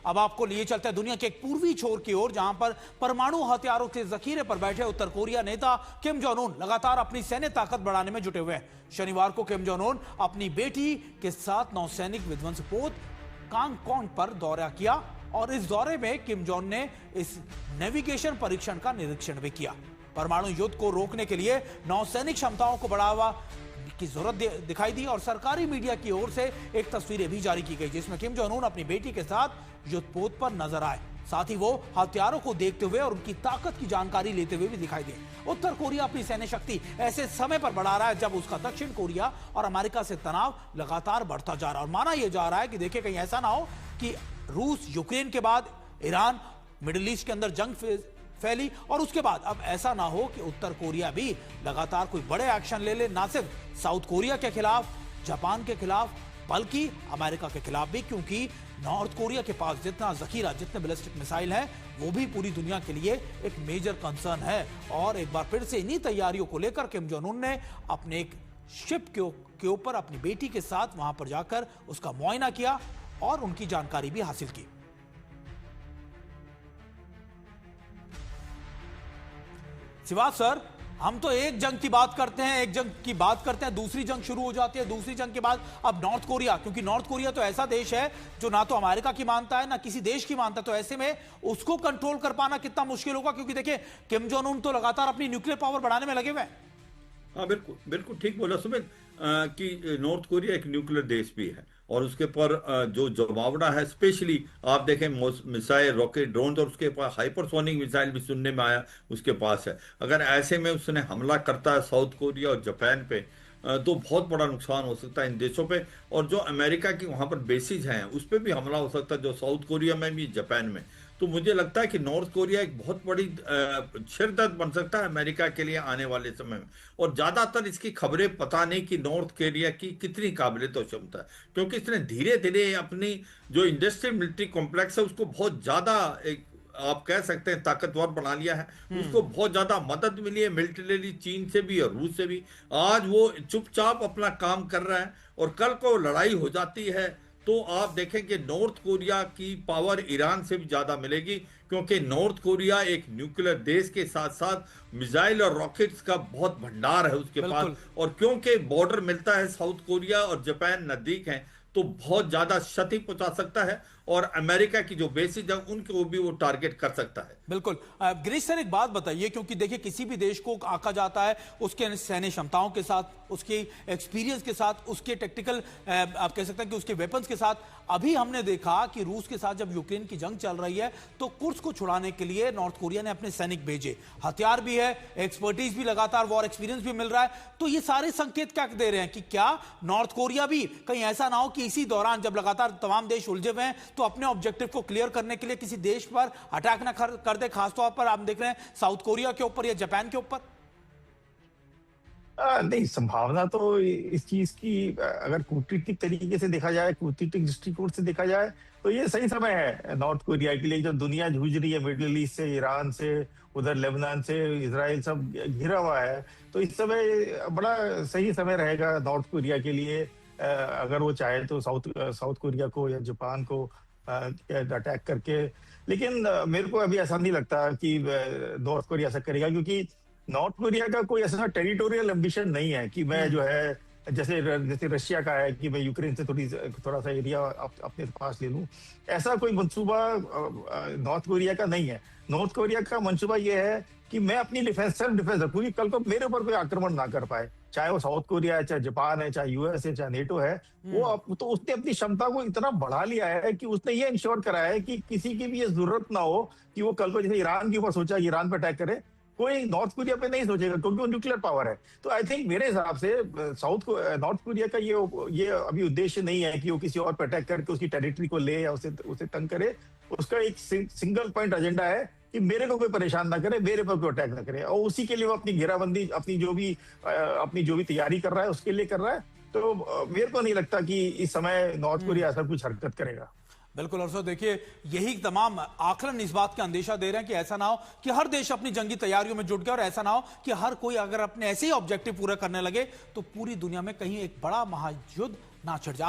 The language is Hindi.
अब आपको लिए चलते हैं दुनिया के एक पूर्वी छोर की ओर, जहां पर परमाणु हथियारों के जखीरे पर बैठे उत्तर कोरिया नेता किम जोंग उन लगातार अपनी सैन्य ताकत बढ़ाने में जुटे हुए हैं। शनिवार को किम जोंग उन अपनी बेटी के साथ नौसैनिक विध्वंस पोत कांगकोन पर दौरा किया और इस दौरे में किम जोंग ने इस नेविगेशन परीक्षण का निरीक्षण भी किया। परमाणु युद्ध को रोकने के लिए नौसैनिक क्षमताओं को बढ़ावा की जरूरत दिखाई दी और सरकारी मीडिया की ओर से एक तस्वीरें भी जारी की गई, जिसमें किम जोंग उन अपनी बेटी के साथ युद्धपोत पर नजर आए। साथ ही वो हथियारों को देखते हुए और उनकी ताकत की जानकारी लेते हुए भी दिखाई दिए। उत्तर कोरिया अपनी सैन्य शक्ति ऐसे समय पर बढ़ा रहा है जब उसका दक्षिण कोरिया और अमेरिका से तनाव लगातार बढ़ता जा रहा है और माना यह जा रहा है कि देखिए कहीं ऐसा ना हो कि रूस यूक्रेन के बाद ईरान मिडिल ईस्ट के अंदर जंग फैली और उसके बाद अब ऐसा ना हो कि उत्तर कोरिया भी लगातार कोई बड़े एक्शन ले ले, ना सिर्फ साउथ कोरिया के खिलाफ, जापान के खिलाफ, बल्कि अमेरिका के खिलाफ भी, क्योंकि नॉर्थ कोरिया के पास जितना जखीरा, जितने बैलिस्टिक मिसाइल हैं, वो भी पूरी दुनिया के लिए एक मेजर कंसर्न है। और एक बार फिर से इन्हीं तैयारियों को लेकर किम जोंग उन ने अपने एक शिप के ऊपर अपनी बेटी के साथ वहां पर जाकर उसका मुआयना किया और उनकी जानकारी भी हासिल की। शिवाज सर, हम तो एक जंग की बात करते हैं, एक जंग की बात करते हैं, दूसरी जंग शुरू हो जाती है, दूसरी जंग के बाद अब नॉर्थ कोरिया, क्योंकि नॉर्थ कोरिया तो ऐसा देश है जो ना तो अमेरिका की मानता है ना किसी देश की मानता है, तो ऐसे में उसको कंट्रोल कर पाना कितना मुश्किल होगा, क्योंकि देखिए किम जोंग उन तो लगातार अपनी न्यूक्लियर पावर बढ़ाने में लगे हुए हैं। हाँ, बिल्कुल बिल्कुल ठीक बोला सुमित कि नॉर्थ कोरिया एक न्यूक्लियर देश भी है और उसके पर जो जमावड़ा है, स्पेशली आप देखें मिसाइल, रॉकेट, ड्रोन, और उसके पास हाइपरसोनिक मिसाइल भी सुनने में आया उसके पास है। अगर ऐसे में उसने हमला करता है साउथ कोरिया और जापान पे तो बहुत बड़ा नुकसान हो सकता है इन देशों पे, और जो अमेरिका की वहां पर बेसिस हैं उस पर भी हमला हो सकता है, जो साउथ कोरिया में भी, जापान में। तो मुझे लगता है कि नॉर्थ कोरिया एक बहुत बड़ी सिरदर्द बन सकता है अमेरिका के लिए आने वाले समय में। और ज्यादातर इसकी खबरें पता नहीं कि नॉर्थ कोरिया की कितनी काबिलियत और क्षमता है, क्योंकि इसने धीरे धीरे अपनी जो इंडस्ट्रियल मिलिट्री कॉम्प्लेक्स है उसको बहुत ज्यादा एक आप कह सकते हैं ताकतवर बना लिया है। उसको बहुत ज्यादा मदद मिली है मिलिट्रीली, चीन से भी और रूस से भी। आज वो चुपचाप अपना काम कर रहा है और कल को लड़ाई हो जाती है तो आप देखें कि नॉर्थ कोरिया की पावर ईरान से भी ज्यादा मिलेगी, क्योंकि नॉर्थ कोरिया एक न्यूक्लियर देश के साथ साथ मिसाइल और रॉकेट्स का बहुत भंडार है उसके पास, और क्योंकि बॉर्डर मिलता है, साउथ कोरिया और जापान नजदीक हैं, तो बहुत ज्यादा क्षति पहुंचा सकता है और अमेरिका की जो बेसिस है उनको भी वो टारगेट कर सकता है। बिल्कुल। गिरीश सर, एक बात बताइए, क्योंकि देखिए किसी भी देश को आका जाता है उसके सैन्य क्षमताओं के साथ, उसके एक्सपीरियंस के साथ, उसके टेक्टिकल आप कह सकते हैं कि उसके वेपन्स के साथ। अभी हमने देखा कि रूस के साथ जब यूक्रेन की जंग चल रही है तो कुर्स को छुड़ाने के लिए नॉर्थ कोरिया ने अपने सैनिक भेजे, हथियार भी है, एक्सपर्टीज भी, लगातार वॉर एक्सपीरियंस भी मिल रहा है। तो ये सारे संकेत क्या दे रहे हैं कि क्या नॉर्थ कोरिया भी कहीं ऐसा ना हो कि इसी दौरान जब लगातार तमाम देश उलझे हुए हैं तो अपने ऑब्जेक्टिव को क्लियर करने के लिए किसी देश पर अटैक ना कर दे, खासतौर पर आप देख रहे हैं साउथ कोरिया के ऊपर या जापान के ऊपर? नहीं, संभावना तो इस चीज की अगर कूटनीतिक तरीके से देखा जाए, कूटनीतिक दृष्टिकोण से देखा जाए, तो ये सही समय है नॉर्थ कोरिया के लिए। जो दुनिया जूझ रही है मिडिल ईस्ट से, ईरान से, उधर लेबनान से, इजराइल सब घिरा हुआ है, तो इस समय बड़ा सही समय रहेगा नॉर्थ कोरिया के लिए। अगर वो चाहे तो साउथ कोरिया को या जापान को अटैक करके। लेकिन मेरे को अभी ऐसा नहीं लगता कि नॉर्थ कोरिया ऐसा करेगा, क्योंकि नॉर्थ कोरिया का कोई ऐसा टेरिटोरियल एम्बिशन नहीं है कि मैं जो है जैसे रशिया का है कि मैं यूक्रेन से थोड़ा सा एरिया अपने पास ले लूं। ऐसा कोई मंसूबा नॉर्थ कोरिया का नहीं है। नॉर्थ कोरिया का मंसूबा ये है कि मैं अपनी सेल्फ डिफेंस रखूं कि कल को मेरे ऊपर कोई आक्रमण ना कर पाए, चाहे वो साउथ कोरिया है, चाहे जापान है, चाहे यूएस है, चाहे नेटो है। तो उसने अपनी क्षमता को इतना बढ़ा लिया है कि उसने ये इंश्योर करा है कि किसी की भी ये जरूरत ना हो कि वो कल को जैसे ईरान के ऊपर सोचा कि ईरान पर अटैक करे, कोई नॉर्थ कोरिया पे नहीं सोचेगा, क्योंकि वो न्यूक्लियर पावर है। तो आई थिंक मेरे हिसाब से नॉर्थ कोरिया का ये अभी उद्देश्य नहीं है कि वो किसी और पे अटैक करके उसकी टेरिटरी को ले या उसे तंग करे। उसका एक सिंगल पॉइंट एजेंडा है कि मेरे को कोई परेशान ना करे, मेरे पर कोई अटैक ना करे, और उसी के लिए वो अपनी घेराबंदी, अपनी जो भी तैयारी कर रहा है उसके लिए कर रहा है। तो मेरे को नहीं लगता कि इस समय नॉर्थ कोरिया ऐसा कुछ हरकत करेगा। बिल्कुल। और सर देखिए, यही तमाम आकलन इस बात का अंदेशा दे रहे हैं कि ऐसा ना हो कि हर देश अपनी जंगी तैयारियों में जुट गया और ऐसा ना हो कि हर कोई अगर अपने ऐसे ही ऑब्जेक्टिव पूरा करने लगे तो पूरी दुनिया में कहीं एक बड़ा महायुद्ध ना छिड़ जाए।